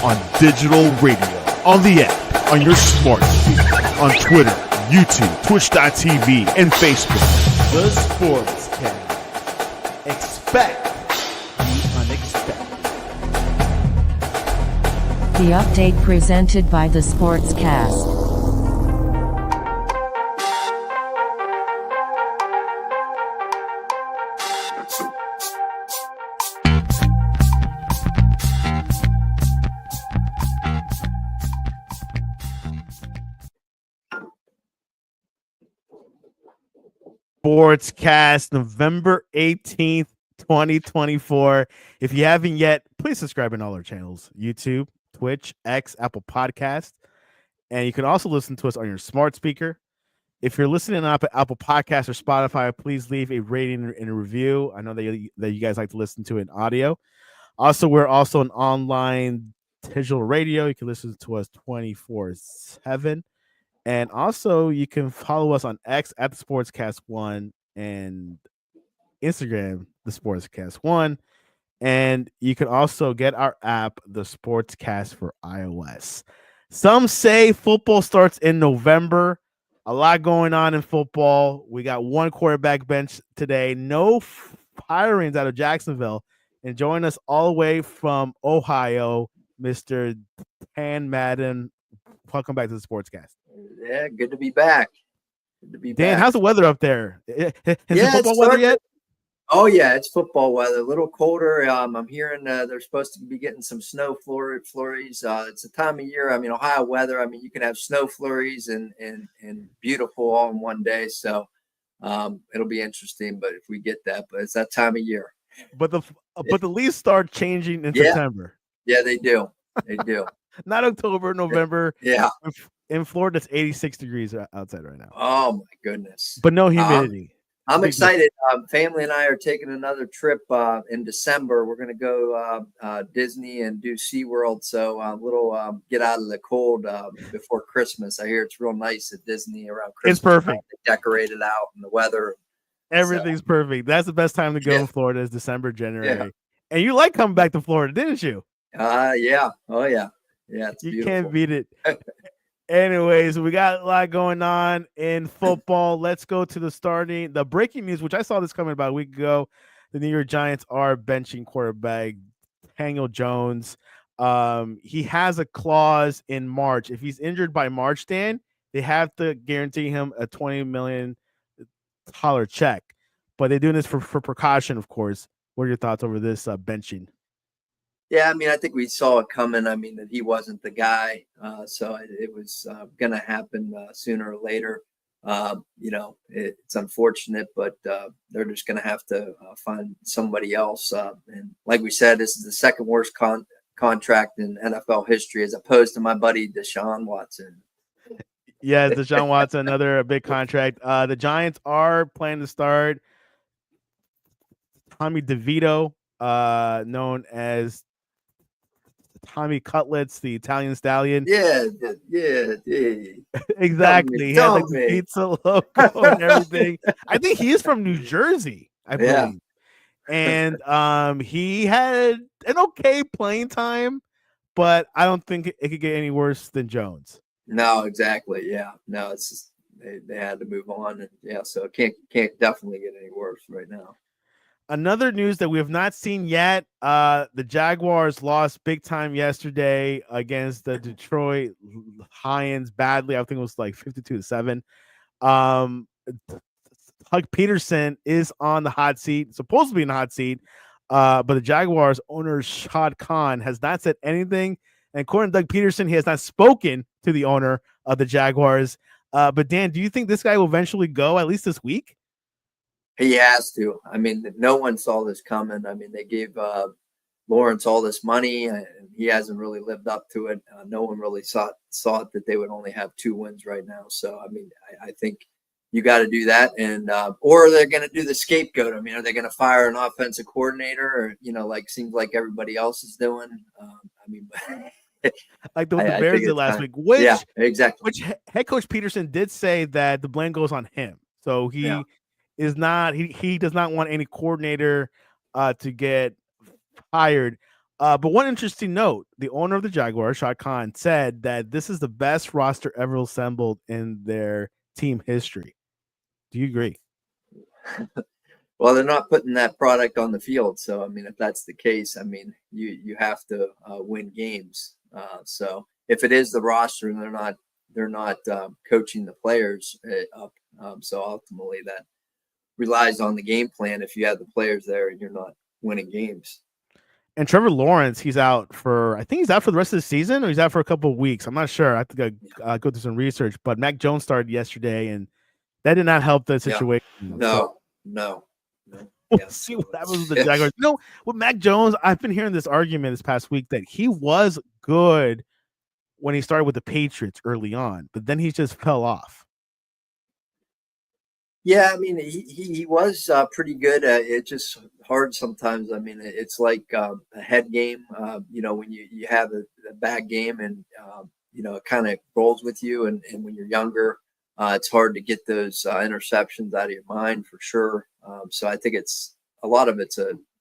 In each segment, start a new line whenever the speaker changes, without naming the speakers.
on digital radio, on the app, on your smart speaker, on Twitter, YouTube, Twitch.tv, and Facebook. The Sports Cast. Expect the unexpected.
The update presented by the Sports Cast.
Sportscast, November 18th, 2024. If you haven't yet, please subscribe on all our channels, YouTube, Twitch, X, Apple Podcast. And you can also listen to us on your smart speaker. If you're listening on Apple Podcasts or Spotify, please leave a rating and a review. I know that you guys like to listen to it in audio. Also, we're also an online digital radio. You can listen to us 24/7. And also, you can follow us on X at the Sportscast1 and Instagram, the Sportscast1. And you can also get our app, the Sportscast for iOS. Some say football starts in November. A lot going on in football. We got one quarterback bench today. No firings out of Jacksonville. And join us all the way from Ohio, Mr. Dan Madden. Welcome back to the Sportscast.
Yeah, good to be back. Good to be
Dan,
back.
how's the weather up there? Is it
Yeah,
football weather yet?
Oh yeah, it's football weather. A little colder. I'm hearing they're supposed to be getting some snow flurries. It's a time of year. I mean, Ohio weather. I mean, you can have snow flurries and beautiful all in one day. So it'll be interesting. But if we get that, but it's that time of year.
But the leaves start changing in September.
Yeah, they do. They do.
Not October, November.
Yeah.
In Florida, it's 86 degrees outside right now.
Oh my goodness.
But no humidity.
I'm excited. Family and I are taking another trip in December. We're going to go Disney and do SeaWorld. So a little get out of the cold before Christmas. I hear it's real nice at Disney around Christmas.
It's perfect.
They decorate it out and the weather.
Everything's perfect. That's the best time to go in Florida is December, January. Yeah. And you like coming back to Florida, didn't you?
Yeah. Oh, yeah. Yeah, it's beautiful.
You can't beat it. Anyways, we got a lot going on in football. Let's go to the breaking news, which I saw this coming about a week ago. The New York Giants are benching quarterback Daniel Jones. He has a clause in March. If he's injured by March, Dan, they have to guarantee him a $20 million check. But they're doing this for precaution, of course. What are your thoughts over this benching?
Yeah, I mean, I think we saw it coming. I mean, that he wasn't the guy. So it was going to happen sooner or later. It's unfortunate, but they're just going to have to find somebody else. And like we said, this is the second worst contract in NFL history, as opposed to my buddy Deshaun Watson.
Yeah, Deshaun Watson, another big contract. The Giants are planning to start Tommy DeVito, known as Tommy Cutlets, the Italian stallion.
Yeah.
Exactly. He had like the pizza logo and everything. I think he is from New Jersey, I believe. Yeah. And he had an okay playing time, but I don't think it could get any worse than Jones.
No, exactly. Yeah. No, it's just they had to move on. And yeah, so it can't definitely get any worse right now.
Another news that we have not seen yet, the Jaguars lost big time yesterday against the Detroit Lions badly. I think it was like 52-7. Hug Peterson is on the hot seat, supposed to be in the hot seat, but the Jaguars owner Shad Khan has not said anything. And according to Doug Peterson, he has not spoken to the owner of the Jaguars. But Dan, do you think this guy will eventually go, at least this week?
He has to. I mean, no one saw this coming. I mean, they gave Lawrence all this money, and he hasn't really lived up to it. No one really saw that they would only have 2 wins right now. So, I mean, I think you got to do that, and or they're going to do the scapegoat. I mean, are they going to fire an offensive coordinator, or seems like everybody else is doing? I mean,
like the Bears did last week.
Yeah, exactly.
Which head coach Peterson did say that the blame goes on him. So he is not. He does not want any coordinator to get fired. But one interesting note: the owner of the Jaguars, Shad Khan, said that this is the best roster ever assembled in their team history. Do you agree?
Well, they're not putting that product on the field, so I mean, if that's the case, I mean, you have to win games. So if it is the roster and they're not coaching the players up, so ultimately that relies on the game plan. If you have the players there and you're not winning games.
And Trevor Lawrence, he's out for, I think he's out for the rest of the season, or he's out for a couple of weeks. I'm not sure. I have to go through some research. But Mac Jones started yesterday, and that did not help the situation.
No.
We'll see what happens with the Jaguars. You know, with Mac Jones, I've been hearing this argument this past week that he was good when he started with the Patriots early on, but then he just fell off.
Yeah, I mean, he was pretty good. It's just hard sometimes. I mean, it's like a head game. When you have a bad game and, it kind of rolls with you. And when you're younger, it's hard to get those interceptions out of your mind for sure. So I think a lot of it's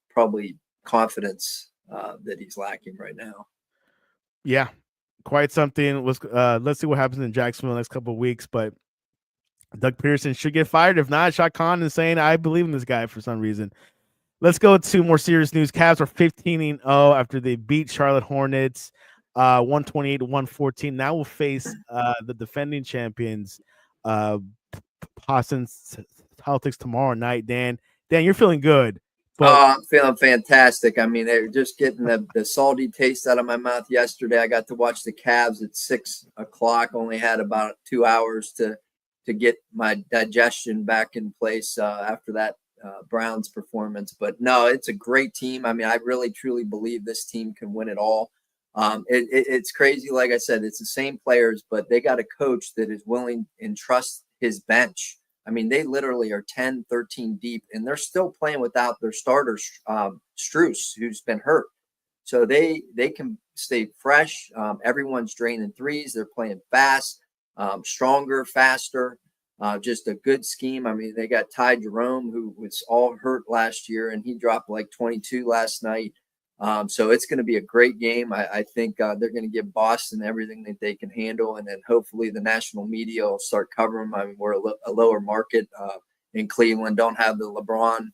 probably confidence that he's lacking right now.
Yeah, quite something. Let's see what happens in Jacksonville the next couple of weeks, but Doug Peterson should get fired. If not, Shad Khan is saying, I believe in this guy for some reason. Let's go to more serious news. Cavs are 15-0 after they beat Charlotte Hornets 128-114. Now we'll face the defending champions, Boston Celtics, tomorrow night. Dan, you're feeling good.
But I'm feeling fantastic. I mean, they're just getting the salty taste out of my mouth yesterday. I got to watch the Cavs at 6 o'clock, only had about 2 hours to get my digestion back in place after that Browns performance. But no, it's a great team. I mean, I really, truly believe this team can win it all. It's crazy. Like I said, it's the same players, but they got a coach that is willing and trusts his bench. I mean, they literally are 10, 13 deep, and they're still playing without their starter, Strus, who's been hurt. So they can stay fresh. Everyone's draining threes. They're playing fast. Stronger, faster, just a good scheme. I mean, they got Ty Jerome, who was all hurt last year, and he dropped like 22 last night. So it's going to be a great game. I think they're going to give Boston everything that they can handle, and then hopefully the national media will start covering them. I mean, we're a lower market in Cleveland, don't have the LeBron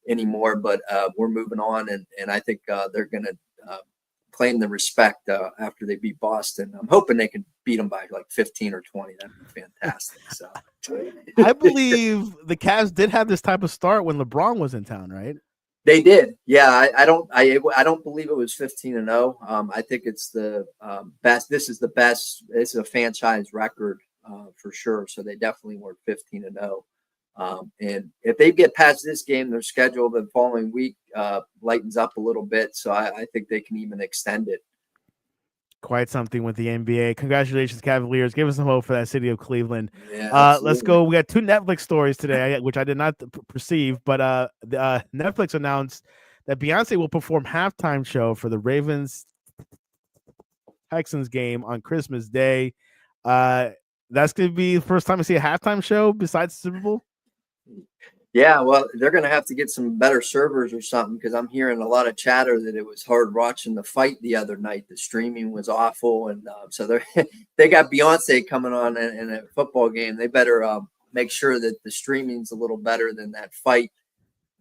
anymore, but we're moving on, and I think they're going to claim the respect after they beat Boston. I'm hoping they can beat them by like 15 or 20. That'd be fantastic. So
I believe the Cavs did have this type of start when LeBron was in town, right?
They did. Yeah. I don't believe it was 15-0. I think it's the best. This is the best. This is a franchise record for sure. So they definitely were 15-0. And if they get past this game, their schedule the following week lightens up a little bit. So I think they can even extend it.
Quite something with the NBA. Congratulations, Cavaliers. Give us some hope for that city of Cleveland. Yeah, let's go. We got 2 Netflix stories today, which I did not perceive, but Netflix announced that Beyonce will perform halftime show for the Ravens Texans game on Christmas Day. That's going to be the first time I see a halftime show besides the Super Bowl.
Yeah, well, they're going to have to get some better servers or something, because I'm hearing a lot of chatter that it was hard watching the fight the other night. The streaming was awful, and so they got Beyonce coming on in a football game. They better make sure that the streaming's a little better than that fight.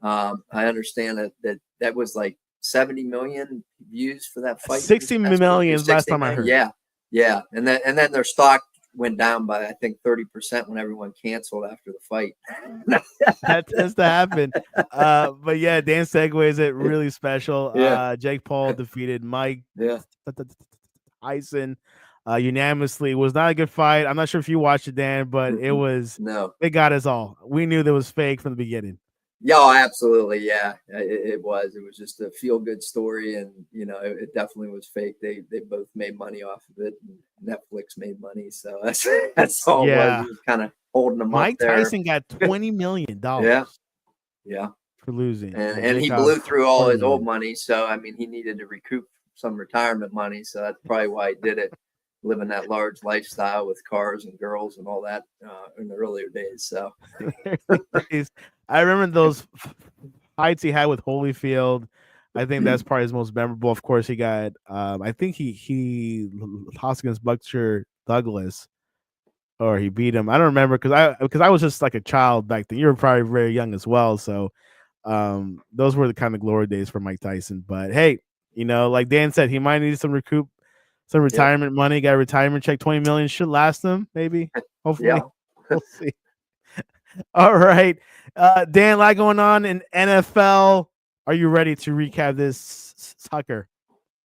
I understand that was like 70 million views for that fight.
60 million last time I heard.
Yeah, and then their stock went down by, I think, 30% when everyone canceled after the fight.
That tends to happen. But yeah, Dan segues it really special.
Yeah.
Jake Paul defeated Mike Tyson unanimously. It was not a good fight. I'm not sure if you watched it, Dan, but it was.
No.
It got us all. We knew that was fake from the beginning.
Yeah, absolutely. Yeah, it was. It was just a feel-good story, and it definitely was fake. They both made money off of it, and Netflix made money, so that's all.
Yeah.
It was kind of holding them
Mike
up there.
Tyson got $20 million.
Yeah,
for losing,
and he blew through all his old money. So I mean, he needed to recoup some retirement money. So that's probably why he did it. Living that large lifestyle with cars and girls and all that in the earlier days. So
I remember those fights he had with Holyfield. I think that's probably his most memorable. Of course, he got. I think he lost against Buckshire Douglas, or he beat him. I don't remember because I was just like a child back then. You were probably very young as well, so those were the kind of glory days for Mike Tyson. But hey, like Dan said, he might need some retirement money. Got a retirement check, 20 million should last him, maybe. Hopefully, we'll see. All right, Dan, a lot going on in NFL. Are you ready to recap this sucker?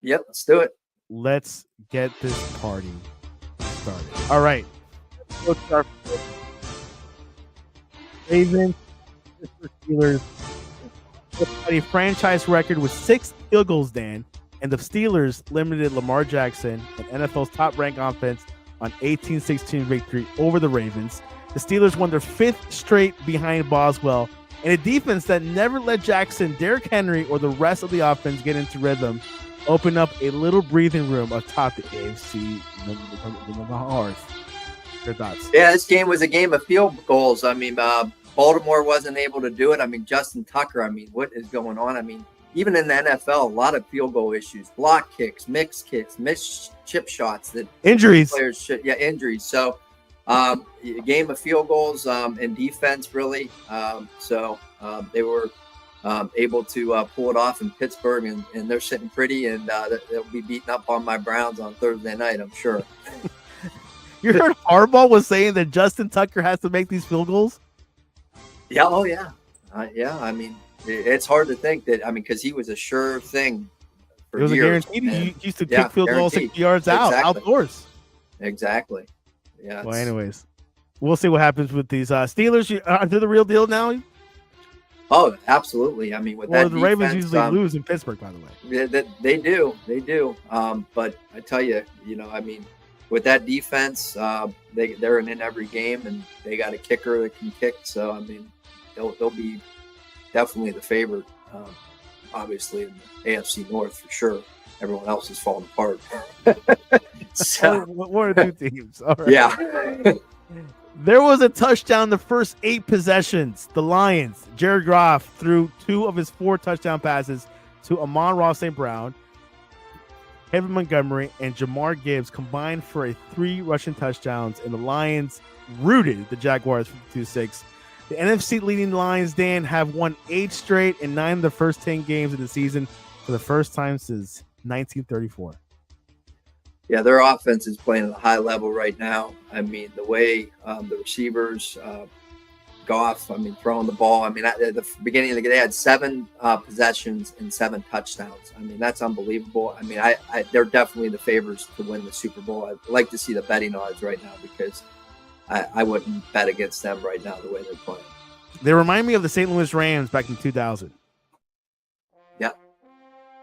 Yep, let's do it.
Let's get this party started. All right. Let's start. Ravens, Steelers, a franchise record with 6 field goals, Dan, and the Steelers limited Lamar Jackson, an NFL's top-ranked offense, on 18-16 victory over the Ravens. The Steelers won their 5th straight behind Boswell, and a defense that never let Jackson, Derrick Henry, or the rest of the offense get into rhythm open up a little breathing room atop the AFC North. Your thoughts?
Yeah, this game was a game of field goals. I mean, Baltimore wasn't able to do it. I mean, Justin Tucker, what is going on? I mean, even in the NFL, a lot of field goal issues, block kicks, mixed chip shots that
injuries.
Players should, injuries. So, a game of field goals and defense, really. They were able to pull it off in Pittsburgh, and they're sitting pretty, and they'll be beating up on my Browns on Thursday night, I'm sure.
You heard Harbaugh was saying that Justin Tucker has to make these field goals?
Yeah, oh yeah. I mean, it's hard to think that, because he was a sure thing for years.
It was a guaranteed. He used to kick field goals 60 yards outdoors.
Exactly. Yeah.
Well, anyways, we'll see what happens with these Steelers. Are they the real deal now?
Oh, absolutely. I mean, with that
the Ravens usually lose in Pittsburgh, by the way.
Yeah, they do. But I tell you, with that defense, they're in every game, and they got a kicker that can kick. So, they'll be definitely the favorite, obviously, in the AFC North for sure. Everyone else is falling apart.
So, one or two teams. All right.
Yeah.
There was a touchdown the first 8 possessions. The Lions, Jared Goff threw 2 of his 4 touchdown passes to Amon-Ra St. Brown, Kevin Montgomery, and Jamar Gibbs combined for 3 rushing touchdowns, and the Lions rooted the Jaguars 52-6. The NFC leading Lions, Dan, have won 8 straight and 9 of the first 10 games of the season for the first time since 1934.
Yeah, their offense is playing at a high level right now. The way the receivers, Goff, throwing the ball. At the beginning of the game, they had 7 possessions and 7 touchdowns. That's unbelievable. They're definitely the favorites to win the Super Bowl. I'd like to see the betting odds right now because I wouldn't bet against them right now the way they're playing.
They remind me of the St. Louis Rams back in 2000.
Yeah.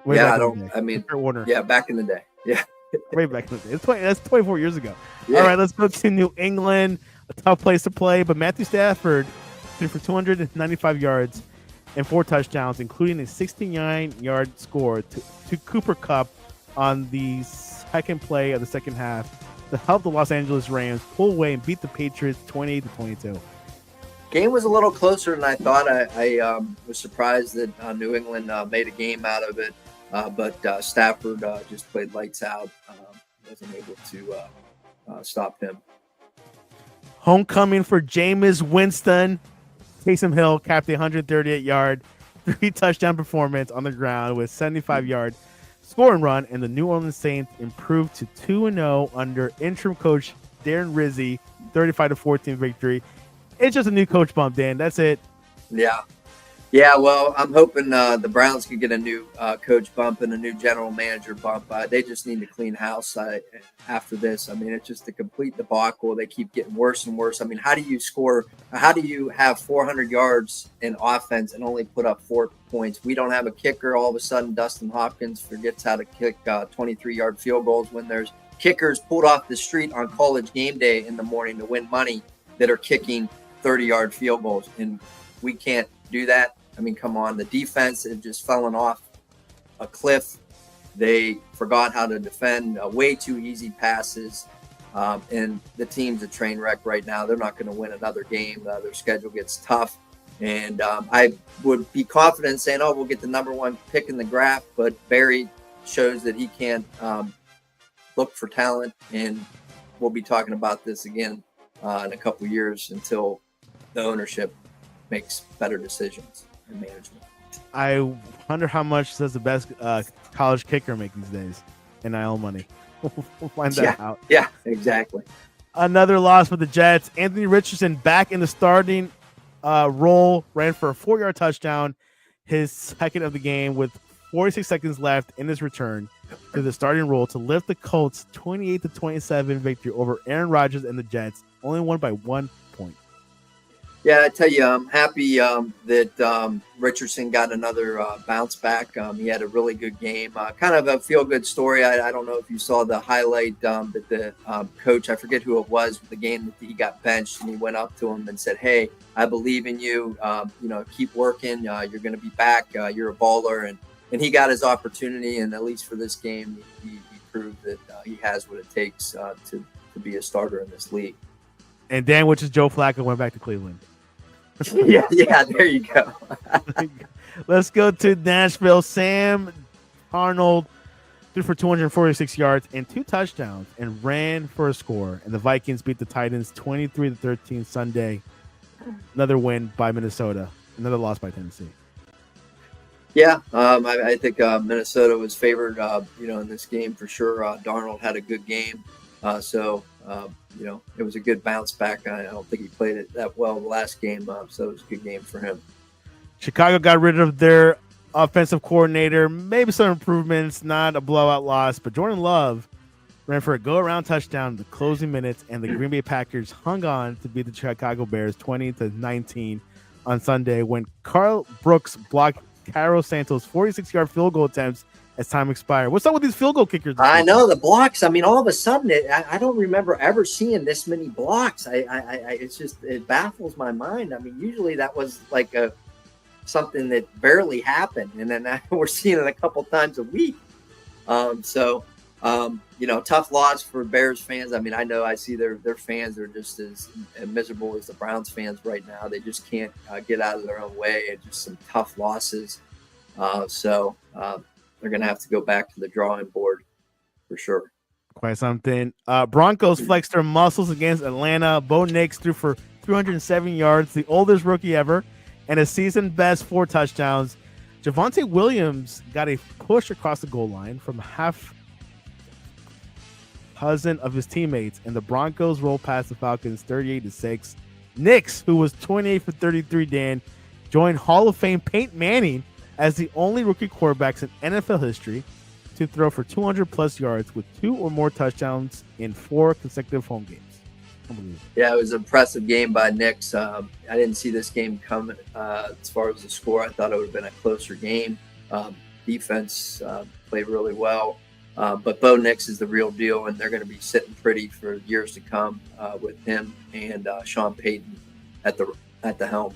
Warner.
Yeah, back in the day. Yeah.
Way back in the day. That's 24 years ago. Yeah. All right, let's go to New England. A tough place to play, but Matthew Stafford threw for 295 yards and 4 touchdowns, including a 69-yard score to Cooper Kupp on the second play of the second half to help the Los Angeles Rams pull away and beat the Patriots 28-22.
Game was a little closer than I thought. I was surprised that New England made a game out of it, but Stafford just played lights out. Wasn't able to stop him.
Homecoming for Jameis Winston. Taysom Hill capped a 138-yard, 3-touchdown performance on the ground with 75-yard score and run, and the New Orleans Saints improved to 2-0 under interim coach Darren Rizzi, 35-14 victory. It's just a new coach bump, Dan. That's it.
Yeah, well, I'm hoping the Browns can get a new coach bump and a new general manager bump. They just need to clean house after this. It's just a complete debacle. They keep getting worse and worse. How do you score? How do you have 400 yards in offense and only put up 4 points? We don't have a kicker. All of a sudden, Dustin Hopkins forgets how to kick 23-yard field goals when there's kickers pulled off the street on College game day in the morning to win money that are kicking 30-yard field goals. And we can't do that. Come on. The defense has just fallen off a cliff. They forgot how to defend way too easy passes. And the team's a train wreck right now. They're not going to win another game. Their schedule gets tough. And I would be confident saying, oh, we'll get the number one pick in the draft, but Barry shows that he can't look for talent, and we'll be talking about this again in a couple years until the ownership makes better decisions in management.
I wonder how much does the best college kicker make these days? NIL money. We'll find that out.
Yeah, exactly.
Another loss for the Jets. Anthony Richardson back in the starting role, ran for a 4-yard touchdown, his second of the game with 46 seconds left in his return to the starting role to lift the Colts 28-27 victory over Aaron Rodgers and the Jets, only won by 1 point.
Yeah, I tell you, I'm happy that Richardson got another bounce back. He had a really good game, kind of a feel-good story. I don't know if you saw the highlight that the coach, I forget who it was, with the game that he got benched, and he went up to him and said, "Hey, I believe in you. Keep working. You're going to be back. You're a baller." And he got his opportunity, and at least for this game, he proved that he has what it takes to be a starter in this league.
And Dan, which is Joe Flacco, went back to Cleveland.
yeah, there you go.
Let's go to Nashville. Sam Darnold threw for 246 yards and 2 touchdowns and ran for a score. And the Vikings beat the Titans 23-13 Sunday. Another win by Minnesota. Another loss by Tennessee.
Yeah, I think Minnesota was favored, in this game for sure. Darnold had a good game. It was a good bounce back. I don't think he played it that well the last game, so it was a good game for him.
Chicago got rid of their offensive coordinator. Maybe some improvements, not a blowout loss, but Jordan Love ran for a go-around touchdown in the closing minutes, and the Green Bay Packers hung on to beat the Chicago Bears 20-19 on Sunday when Carl Brooks blocked Caro Santos' 46-yard field goal attempts as time expired. What's up with these field goal kickers?
I know the blocks. I mean, all of a sudden, I don't remember ever seeing this many blocks. It baffles my mind. I mean, usually that was like something that barely happened, and then we're seeing it a couple times a week. Tough loss for Bears fans. I mean, I know I see their fans are just as miserable as the Browns fans right now. They just can't get out of their own way. It's just some tough losses. They're going to have to go back to the drawing board for sure.
Quite something. Broncos flexed their muscles against Atlanta. Bo Nix threw for 307 yards, the oldest rookie ever, and a season-best 4 touchdowns. Javonte Williams got a push across the goal line from half dozen of his teammates, and the Broncos rolled past the Falcons 38-6. Nix, who was 28 for 33, Dan, joined Hall of Fame Peyton Manning as the only rookie quarterbacks in NFL history to throw for 200-plus yards with 2 or more touchdowns in 4 consecutive home games.
Yeah, it was an impressive game by Nix. I didn't see this game coming as far as the score. I thought it would have been a closer game. Defense played really well. But Bo Nix is the real deal, and they're going to be sitting pretty for years to come with him and Sean Payton at the helm.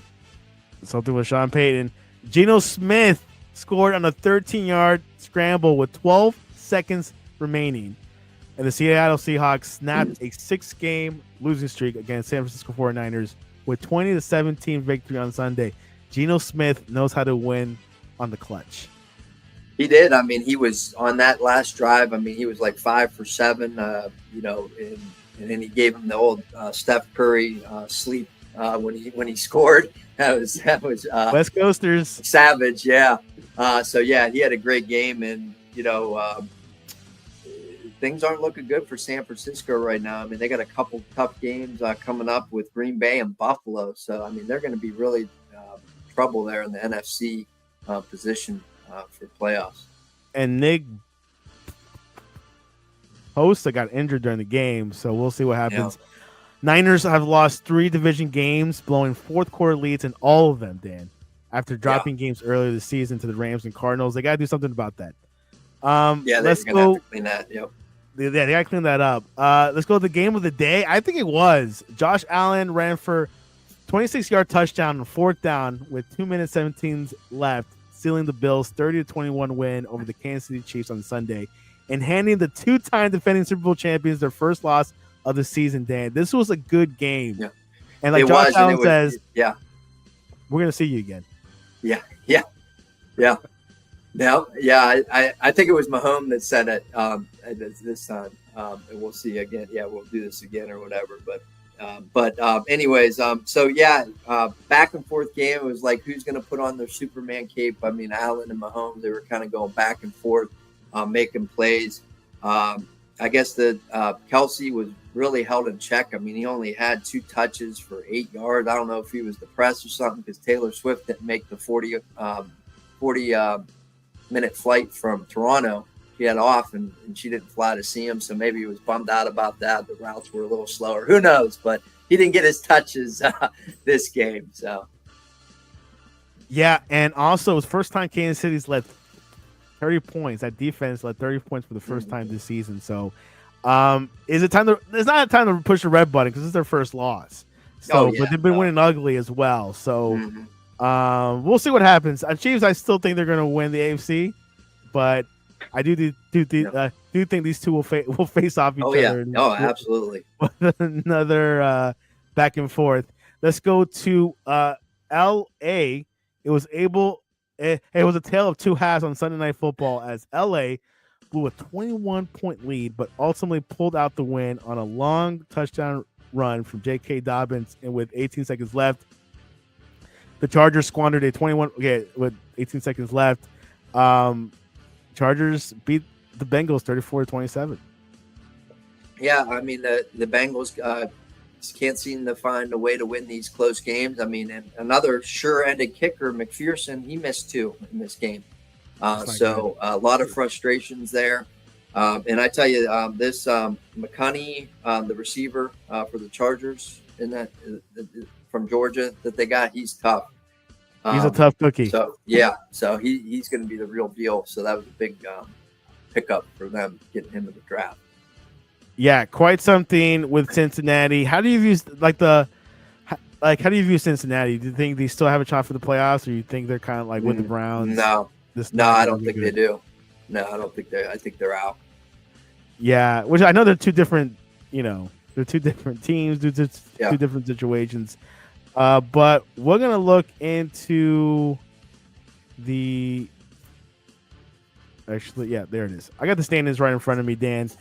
Something with Sean Payton. Geno Smith scored on a 13-yard scramble with 12 seconds remaining, and the Seattle Seahawks snapped a 6-game losing streak against San Francisco 49ers with 20-17 victory on Sunday. Geno Smith knows how to win on the clutch.
He did. I mean, he was on that last drive. I mean, he was like 5 for 7, and then he gave him the old Steph Curry sleep when he scored. That was
West Coasters
savage. Yeah. He had a great game, and things aren't looking good for San Francisco right now. I mean, they got a couple tough games coming up with Green Bay and Buffalo. So I mean, they're going to be really trouble there in the NFC position for playoffs.
And Nick Bosa got injured during the game, so we'll see what happens. Yeah. Niners have lost 3 division games, blowing fourth quarter leads in all of them, Dan, after dropping games earlier this season to the Rams and Cardinals. They got to do something about that.
Let's go. Have to clean that. Yep.
Yeah, they got to clean that up. Let's go to the game of the day. I think it was Josh Allen ran for 26-yard touchdown on 4th down with 2 minutes 17 left, sealing the Bills' 30-21 win over the Kansas City Chiefs on Sunday, and handing the 2-time defending Super Bowl champions their first loss of the season, Dan. This was a good game. Yeah. And like Josh Allen says, we're gonna see you again.
Yeah, yeah, yeah. No, yeah. I think it was Mahomes that said it this time, and we'll see again. Yeah, we'll do this again or whatever. Anyways, so yeah, back and forth game. It was like who's going to put on their Superman cape. I mean, Allen and Mahomes, they were kind of going back and forth, making plays. I guess that Kelsey was really held in check. I mean, he only had 2 touches for 8 yards. I don't know if he was depressed or something because Taylor Swift didn't make the 40-minute flight from Toronto. She had off and she didn't fly to see him, so maybe he was bummed out about that. The routes were a little slower. Who knows? But he didn't get his touches this game. So
yeah, and also it's first time Kansas City's led 30 points. That defense led 30 points for the first time this season. So is it time to? It's not a time to push the red button because it's their first loss. So, but they've been winning ugly as well. So we'll see what happens. Chiefs, I still think they're going to win the AFC, but I do think these two will face off each other.
Oh, absolutely.
Another back and forth. Let's go to L.A. It was a tale of 2 halves on Sunday Night Football as L.A. blew a 21-point lead, but ultimately pulled out the win on a long touchdown run from J.K. Dobbins, and with 18 seconds left, the Chargers squandered a 21. Okay, with 18 seconds left, Chargers beat the Bengals 34-27.
Yeah, I mean the Bengals can't seem to find a way to win these close games. I mean, and another sure-ended kicker, McPherson, he missed 2 in this game. So a lot of frustrations there. And I tell you, this McConney, the receiver for the Chargers, in that from Georgia that they got, he's tough.
He's a tough cookie.
So yeah, so he's going to be the real deal. So that was a big pickup for them getting him in the draft.
Yeah, quite something with Cincinnati. How do you view how do you view Cincinnati? Do you think they still have a shot for the playoffs, or you think they're kind of like with the Browns?
No, I don't think they do. No, I don't think I think they're out.
Yeah, which I know they're 2 different. They're 2 different teams, 2 different situations. But we're gonna look into the. Actually, yeah, there it is. I got the standings right in front of me, Dan.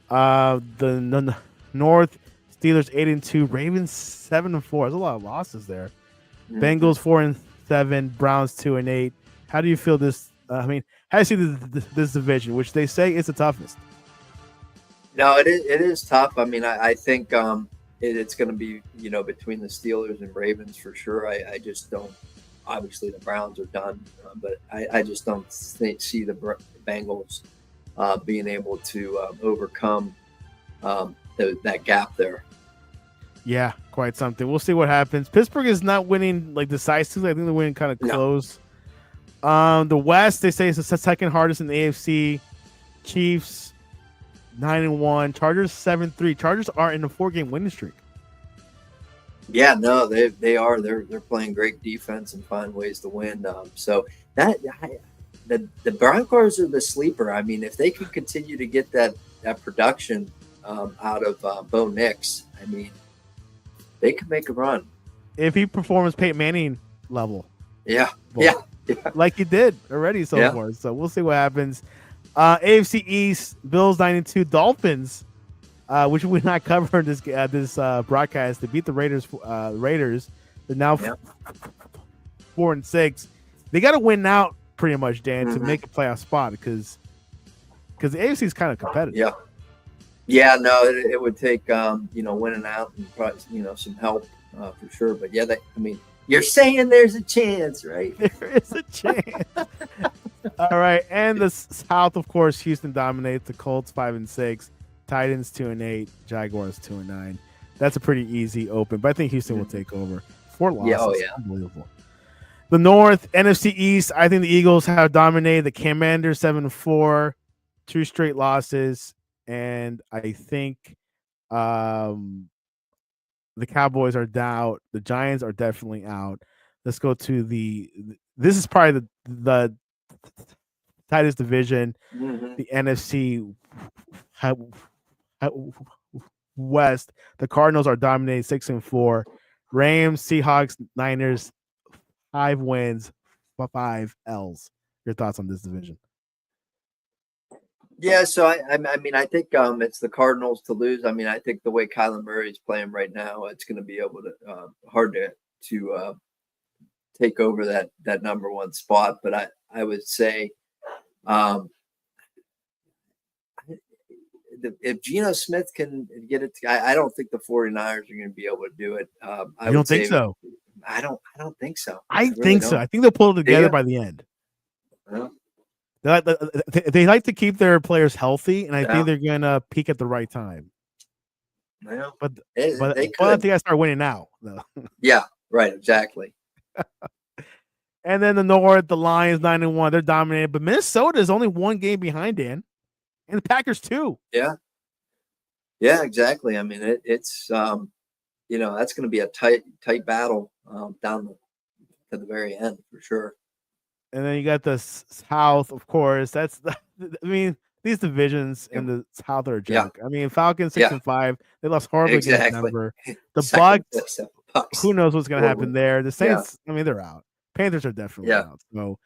The North Steelers 8-2, Ravens 7-4. There's a lot of losses there. Bengals 4-7, Browns 2-8. How do you feel this? How do you see this division, which they say is the toughest?
No, it is tough. I mean, I think it's going to be between the Steelers and Ravens for sure. I just don't. Obviously, the Browns are done, but I just don't see the Bengals being able to overcome that gap there.
Yeah, quite something. We'll see what happens. Pittsburgh is not winning like decisively. I think they're winning kind of close. The West, they say, is the second hardest in the AFC. Chiefs 9-1, Chargers 7-3. Chargers are in a 4-game winning streak.
Yeah, no, they are. They're playing great defense and find ways to win. So that the Broncos are the sleeper. I mean, if they can continue to get that production out of Bo Nix, I mean, they could make a run.
If he performs Peyton Manning level.
Yeah.
Like he did already so far. So we'll see what happens. AFC East, Bills 9-2, Dolphins, which we not cover this broadcast. They beat the Raiders. They're now 4-6. They got to win out pretty much, Dan, to make a playoff spot because the AFC is kind of competitive.
Yeah. No, it would take winning out and probably some help for sure. But yeah, you're saying there's a chance, right?
There is a chance. All right, and the South, of course, Houston dominates. The Colts 5-6, Titans 2-8, Jaguars 2-9. That's a pretty easy open, but I think Houston will take over. 4 losses, unbelievable. The North, NFC East, I think the Eagles have dominated. The Commanders 7-4, 2 straight losses, and I think the Cowboys are out. The Giants are definitely out. Let's go to this is probably the tightest division, the NFC West. The Cardinals are dominating 6-4. Rams, Seahawks, Niners 5 wins, 5 L's. Your thoughts on this division?
Yeah, so I mean, I think it's the Cardinals to lose. I mean, I think the way Kyler Murray is playing right now, it's going to be able to hard to take over that number one spot. But I would say um, if Geno Smith can get it, I don't think the 49ers are going to be able to do it. I
You don't think so?
I don't think so.
I
really
think so.
don't.
I think they'll pull it together by the end.
Yeah.
They like to keep their players healthy, and I
Yeah.
think they're going to peak at the right time.
Yeah.
But
they
they
could.
got to start winning now, though.
Yeah, right, exactly.
And then the North, the Lions 9-1, they're dominated, but Minnesota is only one game behind, Dan, and the Packers too.
Yeah, exactly. I mean, it's that's going to be a tight battle down to the very end for sure.
And then you got the South, of course. That's I mean, these divisions in the South are a joke. I mean, Falcons 6-5, they lost horribly against Denver. The Bucs, who knows what's going to happen there? The Saints, I mean, they're out. Panthers are definitely out. So,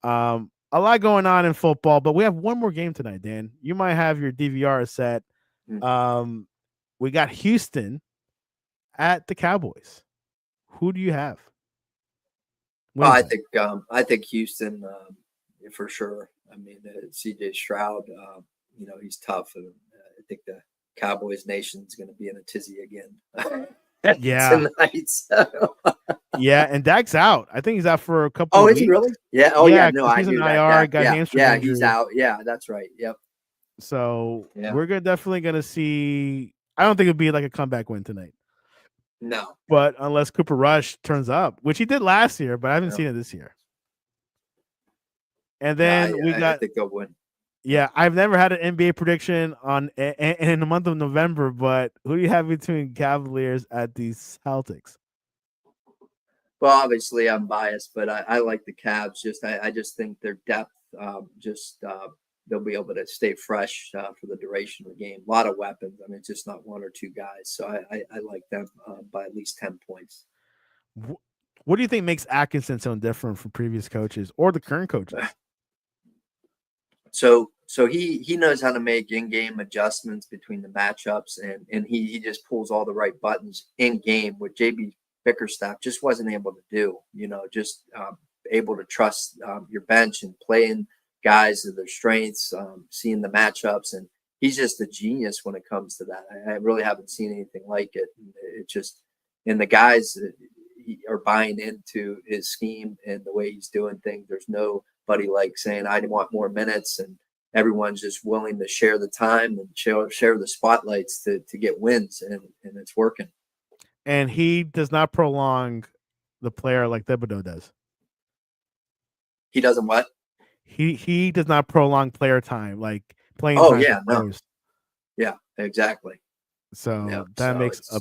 a lot going on in football, but we have one more game tonight, Dan. You might have your DVR set. We got Houston at the Cowboys. Who do you have?
Well, I think Houston for sure. I mean, CJ Stroud, he's tough, and I think the Cowboys nation is going to be in a tizzy again.
Yeah.
Tonight. So.
Yeah, and Dak's out. I think he's out for a couple of
weeks.
Is
he really? Yeah. Oh, yeah. No,
he's
I knew
an
that.
IR, got hamstring injury.
He's out. Yeah, that's right. Yep.
So we're definitely going to see. I don't think it'll be like a comeback win tonight.
No.
But unless Cooper Rush turns up, which he did last year, but I haven't seen it this year. And then I
think they'll win.
Yeah, I've never had an NBA prediction in the month of November, but who do you have between Cavaliers at the Celtics?
Well, obviously I'm biased, but I like the Cavs. I just think their depth, they'll be able to stay fresh for the duration of the game. A lot of weapons. I mean, it's just not one or two guys. So I like them by at least 10 points.
What do you think makes Atkinson so different from previous coaches or the current coaches?
So he knows how to make in-game adjustments between the matchups, and he just pulls all the right buttons in game, which JB Bickerstaff just wasn't able to do. Just able to trust your bench and playing guys to their strengths, seeing the matchups, and he's just a genius when it comes to that. I really haven't seen anything like it. It just, and the guys are buying into his scheme and the way he's doing things. There's nobody like saying, I want more minutes, and everyone's just willing to share the time and share the spotlights to get wins, and it's working.
And he does not prolong the player like Thibodeau does.
He doesn't what?
He does not prolong player time, like playing.
Oh, yeah, no. Yeah, exactly.
So that makes a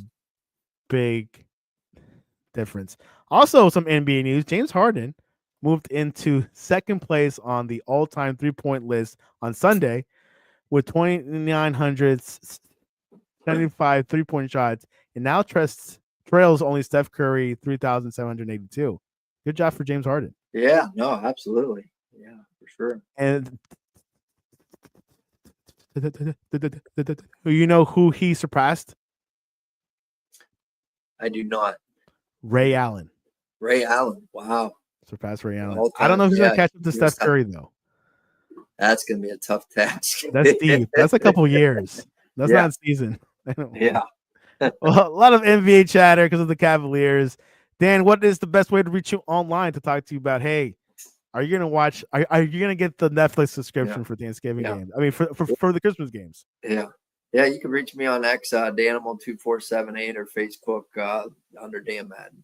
big difference. Also, some NBA news: James Harden moved into second place on the all-time three-point list on Sunday with 2,975 three-point shots, and now trails only Steph Curry 3,782. Good job for James Harden.
Yeah, no, absolutely. Yeah, for sure.
And you know who he surpassed?
I do not.
Ray Allen.
Wow.
Surpassed Ray Allen. I don't know if he's going to catch up to Steph Curry, though.
That's going to be a tough task.
That's deep. That's a couple years. That's not a season.
Yeah.
Well, a lot of NBA chatter because of the Cavaliers. Dan, what is the best way to reach you online to talk to you about, hey, are you going to watch, are you going to get the Netflix subscription for Thanksgiving games? I mean, for the Christmas games.
Yeah. Yeah, you can reach me on X, Danimal2478, or Facebook under Dan Madden.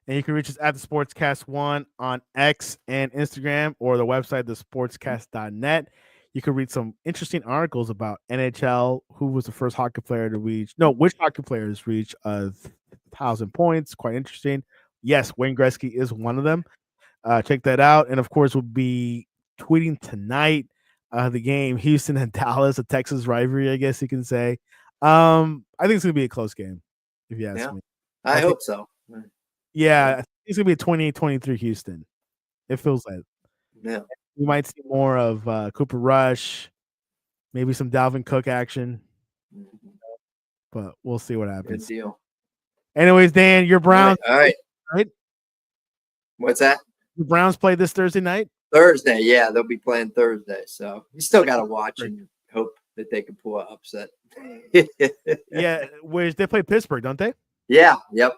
And you can reach us at the Sportscast1 on X and Instagram, or the website, thesportscast.net. You can read some interesting articles about NHL, who was the first hockey player to reach, which hockey players reach 1,000 points. Quite interesting. Yes, Wayne Gretzky is one of them. Check that out. And of course, we'll be tweeting tonight the game Houston and Dallas, a Texas rivalry, I guess you can say. I think it's going to be a close game, if you ask me.
I hope so.
Yeah, it's gonna be a 28-23 Houston. It feels like
Yeah.
we might see more of Cooper Rush, maybe some Dalvin Cook action, but we'll see what
Good
happens.
deal.
Anyways, Dan, your Browns,
All right.
right?
What's that?
The Browns play this Thursday night.
Thursday. Yeah, they'll be playing Thursday. So you still got to watch and hope that they can pull an upset.
Yeah, whereas they play Pittsburgh, don't they?
Yeah. Yep.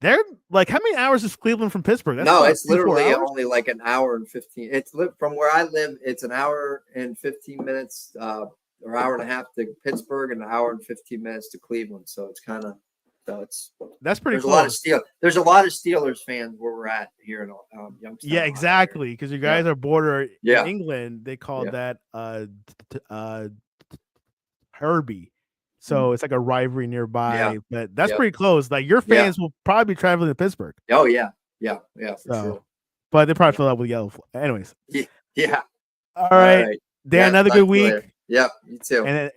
They're like, how many hours is Cleveland from Pittsburgh? That's
No,
what,
it's
3-4
literally
hours?
only like an hour and 15. It's from where I live. It's an hour and 15 minutes, or hour and a half to Pittsburgh, and an hour and 15 minutes to Cleveland. So it's kind of,
that's pretty
there's
close.
a lot of There's a lot of Steelers fans where we're at here in Youngstown.
Yeah, exactly. Because you guys are border
Yeah.
in England. They call that Herbie. So it's like a rivalry nearby, but that's pretty close. Like your fans will probably be traveling to Pittsburgh.
Oh yeah, for sure.
But they probably fill out with yellow. Anyways,
yeah.
All right, Dan. Another good week.
Later. Yep, you too.
And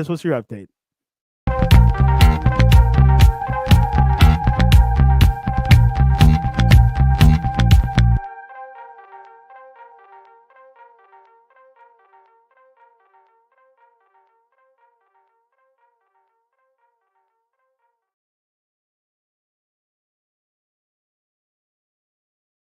what's your update?